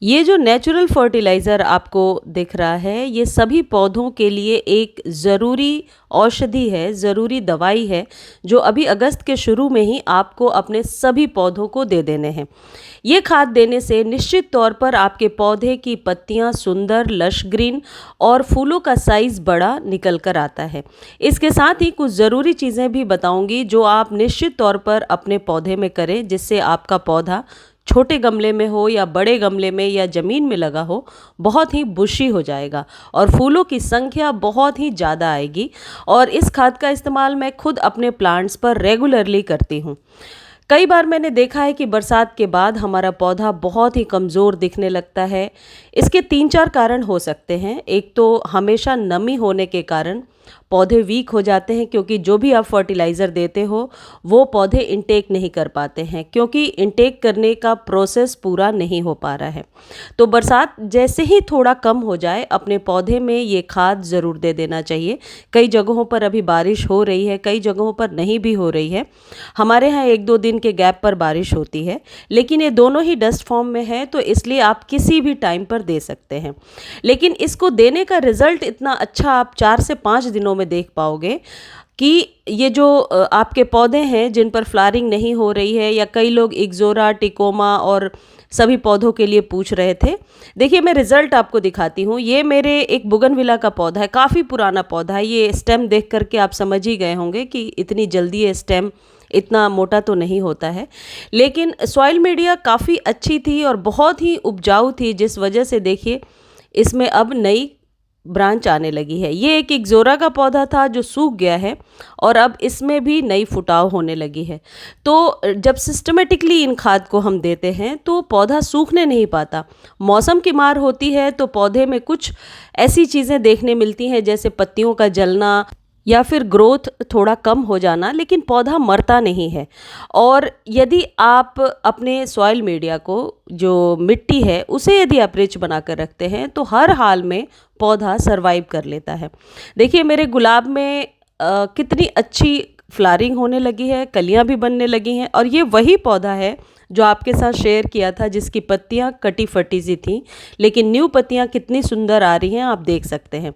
ये जो natural fertiliser आपको दिख रहा है, ये सभी पौधों के लिए एक ज़रूरी औषधि है, ज़रूरी दवाई है, जो अभी अगस्त के शुरू में ही आपको अपने सभी पौधों को दे देने हैं। ये खाद देने से निश्चित तौर पर आपके पौधे की पत्तियां सुंदर, लश ग्रीन और फूलों का साइज़ बड़ा निकल कर आता है। इसके साथ ही कुछ ज़रूरी चीज़ें भी बताऊंगी जो आप निश्चित तौर पर अपने पौधे में करें, जिससे आपका पौधा छोटे गमले में हो या बड़े गमले में या ज़मीन में लगा हो, बहुत ही बुशी हो जाएगा और फूलों की संख्या बहुत ही ज़्यादा आएगी। और इस खाद का इस्तेमाल मैं खुद अपने प्लांट्स पर रेगुलरली करती हूँ। कई बार मैंने देखा है कि बरसात के बाद हमारा पौधा बहुत ही कमज़ोर दिखने लगता है। इसके 3-4 कारण हो सकते हैं। एक तो हमेशा नमी होने के कारण पौधे वीक हो जाते हैं, क्योंकि जो भी आप फर्टिलाइज़र देते हो वो पौधे इनटेक नहीं कर पाते हैं, क्योंकि इनटेक करने का प्रोसेस पूरा नहीं हो पा रहा है। तो बरसात जैसे ही थोड़ा कम हो जाए, अपने पौधे में ये खाद ज़रूर दे देना चाहिए। कई जगहों पर अभी बारिश हो रही है, कई जगहों पर नहीं भी हो रही है। हमारे यहाँ 1-2 दिन के गैप पर बारिश होती है, लेकिन ये दोनों ही डस्ट फॉर्म में है, तो इसलिए आप किसी भी टाइम पर दे सकते हैं। लेकिन इसको देने का रिज़ल्ट इतना अच्छा आप 4 से 5 दिनों में देख पाओगे कि ये जो आपके पौधे हैं जिन पर फ्लावरिंग नहीं हो रही है, या कई लोग इक्ज़ोरा, टिकोमा और सभी पौधों के लिए पूछ रहे थे। देखिए, मैं रिज़ल्ट आपको दिखाती हूँ। ये मेरे एक बुगनविला का पौधा है, काफ़ी पुराना पौधा है। ये स्टेम देख करके आप समझ ही गए होंगे कि इतनी जल्दी ये स्टेम इतना मोटा तो नहीं होता है, लेकिन सॉइल मीडिया काफ़ी अच्छी थी और बहुत ही उपजाऊ थी, जिस वजह से देखिए इसमें अब नई ब्रांच आने लगी है। ये एक इक्ज़ोरा का पौधा था जो सूख गया है और अब इसमें भी नई फुटाव होने लगी है। तो जब सिस्टमेटिकली इन खाद को हम देते हैं तो पौधा सूखने नहीं पाता। मौसम की मार होती है तो पौधे में कुछ ऐसी चीज़ें देखने मिलती हैं, जैसे पत्तियों का जलना या फिर ग्रोथ थोड़ा कम हो जाना, लेकिन पौधा मरता नहीं है। और यदि आप अपने सॉइल मीडिया को, जो मिट्टी है, उसे यदि आप रिच बना कर रखते हैं तो हर हाल में पौधा सरवाइव कर लेता है। देखिए, मेरे गुलाब में कितनी अच्छी फ्लावरिंग होने लगी है, कलियां भी बनने लगी हैं, और ये वही पौधा है जो आपके साथ शेयर किया था, जिसकी पत्तियां कटी फटी सी थी, लेकिन न्यू पत्तियां कितनी सुंदर आ रही हैं, आप देख सकते हैं।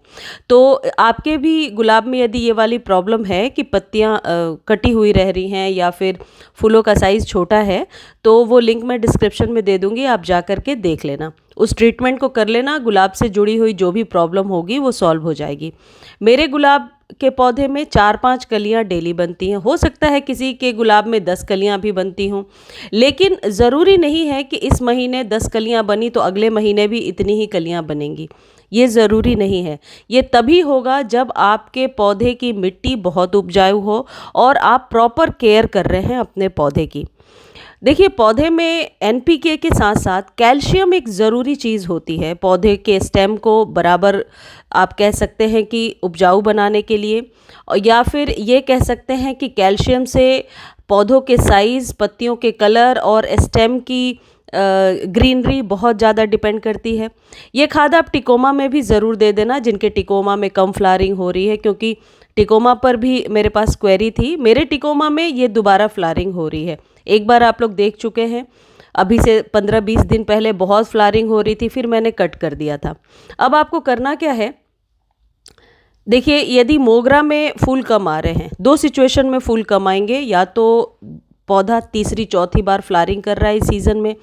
तो आपके भी गुलाब में यदि ये वाली प्रॉब्लम है कि पत्तियां कटी हुई रह रही हैं या फिर फूलों का साइज़ छोटा है, तो वो लिंक मैं डिस्क्रिप्शन में दे दूँगी, आप जा कर के देख लेना। उस ट्रीटमेंट को कर लेना, गुलाब से जुड़ी हुई जो भी प्रॉब्लम होगी वो सॉल्व हो जाएगी। मेरे गुलाब के पौधे में 4-5 कलियां डेली बनती हैं। हो सकता है किसी के गुलाब में 10 कलियां भी बनती हों, लेकिन ज़रूरी नहीं है कि इस महीने 10 कलियां बनी तो अगले महीने भी इतनी ही कलियां बनेंगी। ये ज़रूरी नहीं है। ये तभी होगा जब आपके पौधे की मिट्टी बहुत उपजाऊ हो और आप प्रॉपर केयर कर रहे हैं अपने पौधे की। देखिए, पौधे में एनपीके के साथ साथ कैल्शियम एक ज़रूरी चीज़ होती है पौधे के स्टेम को बराबर, आप कह सकते हैं कि उपजाऊ बनाने के लिए, या फिर ये कह सकते हैं कि कैल्शियम से पौधों के साइज़, पत्तियों के कलर और स्टेम की ग्रीनरी बहुत ज़्यादा डिपेंड करती है। ये खाद आप टिकोमा में भी ज़रूर दे देना, जिनके टिकोमा में कम फ्लावरिंग हो रही है, क्योंकि टिकोमा पर भी मेरे पास क्वेरी थी। मेरे टिकोमा में ये दोबारा फ्लावरिंग हो रही है। एक बार आप लोग देख चुके हैं, अभी से 15-20 दिन पहले बहुत फ्लावरिंग हो रही थी, फिर मैंने कट कर दिया था। अब आपको करना क्या है, देखिए, यदि मोगरा में फूल कम आ रहे हैं, 2 सिचुएशन में फूल कम आएंगे। या तो पौधा तीसरी चौथी बार फ्लावरिंग कर रहा है इस सीज़न में,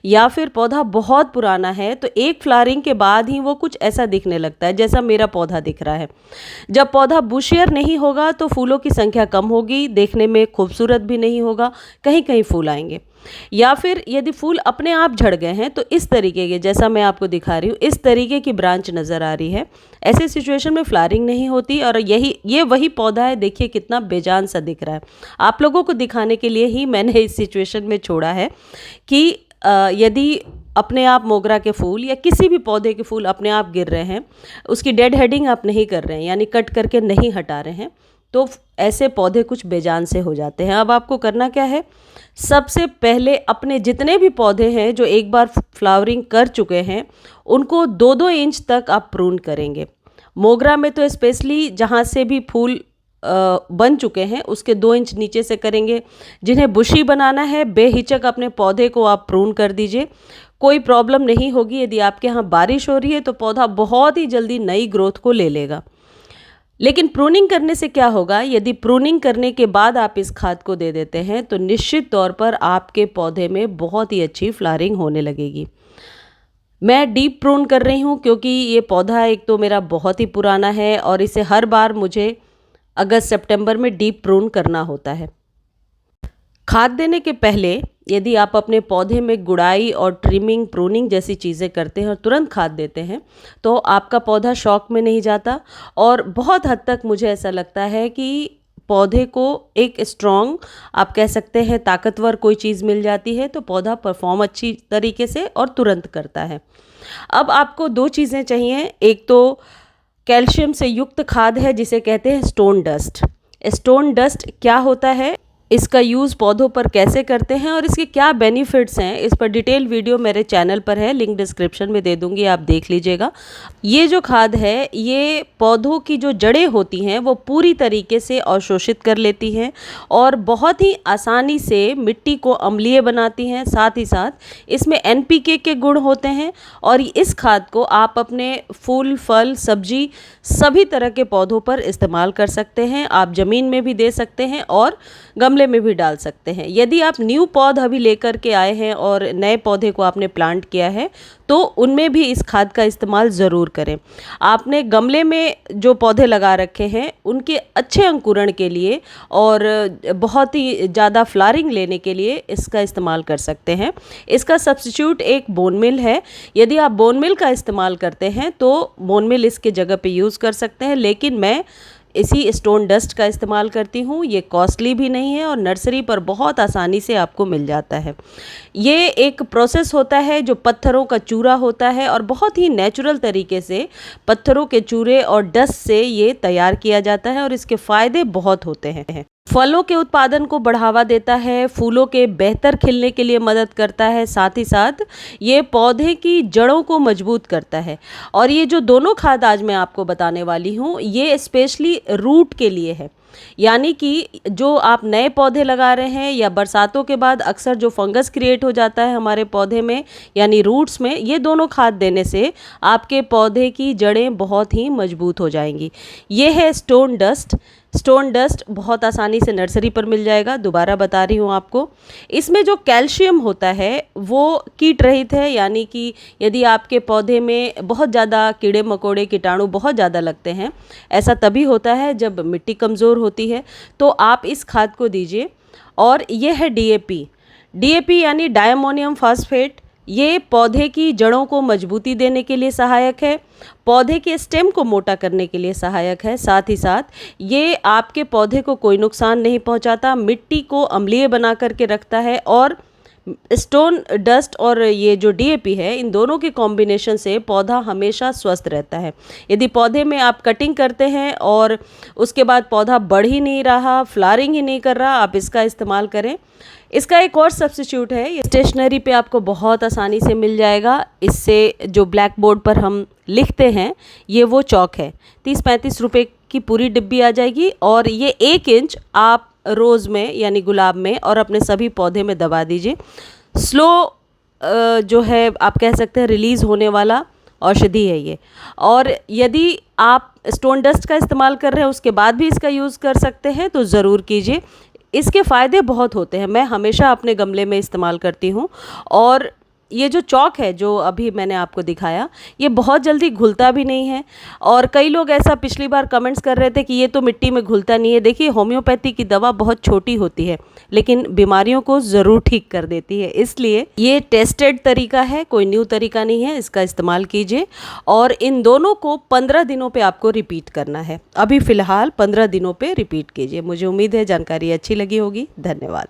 या फिर पौधा बहुत पुराना है तो एक फ्लावरिंग के बाद ही वो कुछ ऐसा दिखने लगता है जैसा मेरा पौधा दिख रहा है। जब पौधा बुशियर नहीं होगा तो फूलों की संख्या कम होगी, देखने में खूबसूरत भी नहीं होगा, कहीं कहीं फूल आएंगे। या फिर यदि फूल अपने आप झड़ गए हैं तो इस तरीके के, जैसा मैं आपको दिखा रही हूँ, इस तरीके की ब्रांच नज़र आ रही है, ऐसे सिचुएशन में फ्लावरिंग नहीं होती। और ये वही पौधा है, देखिए कितना बेजान सा दिख रहा है। आप लोगों को दिखाने के लिए ही मैंने इस सिचुएशन में छोड़ा है कि यदि अपने आप मोगरा के फूल या किसी भी पौधे के फूल अपने आप गिर रहे हैं, उसकी डेड हेडिंग आप नहीं कर रहे हैं, यानी कट करके नहीं हटा रहे हैं, तो ऐसे पौधे कुछ बेजान से हो जाते हैं। अब आपको करना क्या है, सबसे पहले अपने जितने भी पौधे हैं जो एक बार फ्लावरिंग कर चुके हैं, उनको 2-2 इंच तक आप प्रून करेंगे। मोगरा में तो स्पेशली जहाँ से भी फूल बन चुके हैं उसके 2 इंच नीचे से करेंगे। जिन्हें बुशी बनाना है, बेहिचक अपने पौधे को आप प्रून कर दीजिए, कोई प्रॉब्लम नहीं होगी। यदि आपके यहाँ बारिश हो रही है तो पौधा बहुत ही जल्दी नई ग्रोथ को ले लेगा। लेकिन प्रूनिंग करने से क्या होगा, यदि प्रूनिंग करने के बाद आप इस खाद को दे देते हैं तो निश्चित तौर पर आपके पौधे में बहुत ही अच्छी फ्लावरिंग होने लगेगी। मैं डीप प्रून कर रही हूँ क्योंकि ये पौधा एक तो मेरा बहुत ही पुराना है और इसे हर बार मुझे अगस्त सितंबर में डीप प्रून करना होता है। खाद देने के पहले यदि आप अपने पौधे में गुड़ाई और ट्रिमिंग, प्रूनिंग जैसी चीज़ें करते हैं और तुरंत खाद देते हैं तो आपका पौधा शॉक में नहीं जाता और बहुत हद तक मुझे ऐसा लगता है कि पौधे को एक स्ट्रॉन्ग, आप कह सकते हैं ताकतवर कोई चीज़ मिल जाती है तो पौधा परफॉर्म अच्छी तरीके से और तुरंत करता है। अब आपको दो चीज़ें चाहिए, एक तो कैल्शियम से युक्त खाद है जिसे कहते हैं स्टोन डस्ट। स्टोन डस्ट क्या होता है, इसका यूज़ पौधों पर कैसे करते हैं और इसके क्या बेनिफिट्स हैं, इस पर डिटेल वीडियो मेरे चैनल पर है, लिंक डिस्क्रिप्शन में दे दूंगी, आप देख लीजिएगा। ये जो खाद है ये पौधों की जो जड़ें होती हैं वो पूरी तरीके से अवशोषित कर लेती हैं और बहुत ही आसानी से मिट्टी को अम्लीय बनाती हैं। साथ ही साथ इसमें NPK के गुण होते हैं और इस खाद को आप अपने फूल, फल, सब्जी सभी तरह के पौधों पर इस्तेमाल कर सकते हैं। आप ज़मीन में भी दे सकते हैं और गमले में भी डाल सकते हैं। यदि आप न्यू पौध अभी लेकर के आए हैं और नए पौधे को आपने प्लांट किया है तो उनमें भी इस खाद का इस्तेमाल ज़रूर करें। आपने गमले में जो पौधे लगा रखे हैं उनके अच्छे अंकुरण के लिए और बहुत ही ज़्यादा फ्लावरिंग लेने के लिए इसका इस्तेमाल कर सकते हैं। इसका सब्स्टिट्यूट एक बोन मिल है। यदि आप बोन मिल का इस्तेमाल करते हैं तो बोन मिल इसके जगह पे यूज़ कर सकते हैं, लेकिन मैं इसी स्टोन डस्ट का इस्तेमाल करती हूँ। ये कॉस्टली भी नहीं है और नर्सरी पर बहुत आसानी से आपको मिल जाता है। ये एक प्रोसेस होता है जो पत्थरों का चूरा होता है और बहुत ही नेचुरल तरीके से पत्थरों के चूरे और डस्ट से ये तैयार किया जाता है और इसके फ़ायदे बहुत होते हैं। फलों के उत्पादन को बढ़ावा देता है, फूलों के बेहतर खिलने के लिए मदद करता है, साथ ही साथ ये पौधे की जड़ों को मजबूत करता है। और ये जो दोनों खाद आज मैं आपको बताने वाली हूँ ये स्पेशली रूट के लिए है, यानी कि जो आप नए पौधे लगा रहे हैं या बरसातों के बाद अक्सर जो फंगस क्रिएट हो जाता है हमारे पौधे में यानी रूट्स में, ये दोनों खाद देने से आपके पौधे की जड़ें बहुत ही मजबूत हो जाएंगी। ये है स्टोन डस्ट। स्टोन डस्ट बहुत आसानी से नर्सरी पर मिल जाएगा। दोबारा बता रही हूँ आपको, इसमें जो कैल्शियम होता है वो कीट रहित है, यानी कि यदि आपके पौधे में बहुत ज़्यादा कीड़े मकोड़े, कीटाणु बहुत ज़्यादा लगते हैं, ऐसा तभी होता है जब मिट्टी कमज़ोर होती है, तो आप इस खाद को दीजिए। और ये है DAP यानी डायमोनियम फॉस्फेट। ये पौधे की जड़ों को मजबूती देने के लिए सहायक है, पौधे के स्टेम को मोटा करने के लिए सहायक है, साथ ही साथ ये आपके पौधे को कोई नुकसान नहीं पहुंचाता, मिट्टी को अम्लीय बना करके रखता है। और स्टोन डस्ट और ये जो DAP है, इन दोनों के कॉम्बिनेशन से पौधा हमेशा स्वस्थ रहता है। यदि पौधे में आप कटिंग करते हैं और उसके बाद पौधा बढ़ ही नहीं रहा, फ्लावरिंग ही नहीं कर रहा, आप इसका इस्तेमाल करें। इसका एक और सब्स्टिट्यूट है, ये स्टेशनरी पे आपको बहुत आसानी से मिल जाएगा। इससे जो ब्लैक बोर्ड पर हम लिखते हैं ये वो चौक है। 30-35 रुपये की पूरी डिब्बी आ जाएगी और ये 1 इंच आप रोज़ में यानी गुलाब में और अपने सभी पौधे में दबा दीजिए। स्लो जो है आप कह सकते हैं रिलीज़ होने वाला औषधि है ये। और यदि आप स्टोन डस्ट का इस्तेमाल कर रहे हैं उसके बाद भी इसका यूज़ कर सकते हैं तो ज़रूर कीजिए। इसके फ़ायदे बहुत होते हैं, मैं हमेशा अपने गमले में इस्तेमाल करती हूँ। और ये जो चौक है जो अभी मैंने आपको दिखाया ये बहुत जल्दी घुलता भी नहीं है। और कई लोग ऐसा पिछली बार कमेंट्स कर रहे थे कि ये तो मिट्टी में घुलता नहीं है। देखिए, होम्योपैथी की दवा बहुत छोटी होती है लेकिन बीमारियों को ज़रूर ठीक कर देती है, इसलिए ये टेस्टेड तरीका है, कोई न्यू तरीका नहीं है। इसका इस्तेमाल कीजिए और इन दोनों को 15 दिनों पे आपको रिपीट करना है। अभी फ़िलहाल 15 दिनों पे रिपीट कीजिए। मुझे उम्मीद है जानकारी अच्छी लगी होगी। धन्यवाद।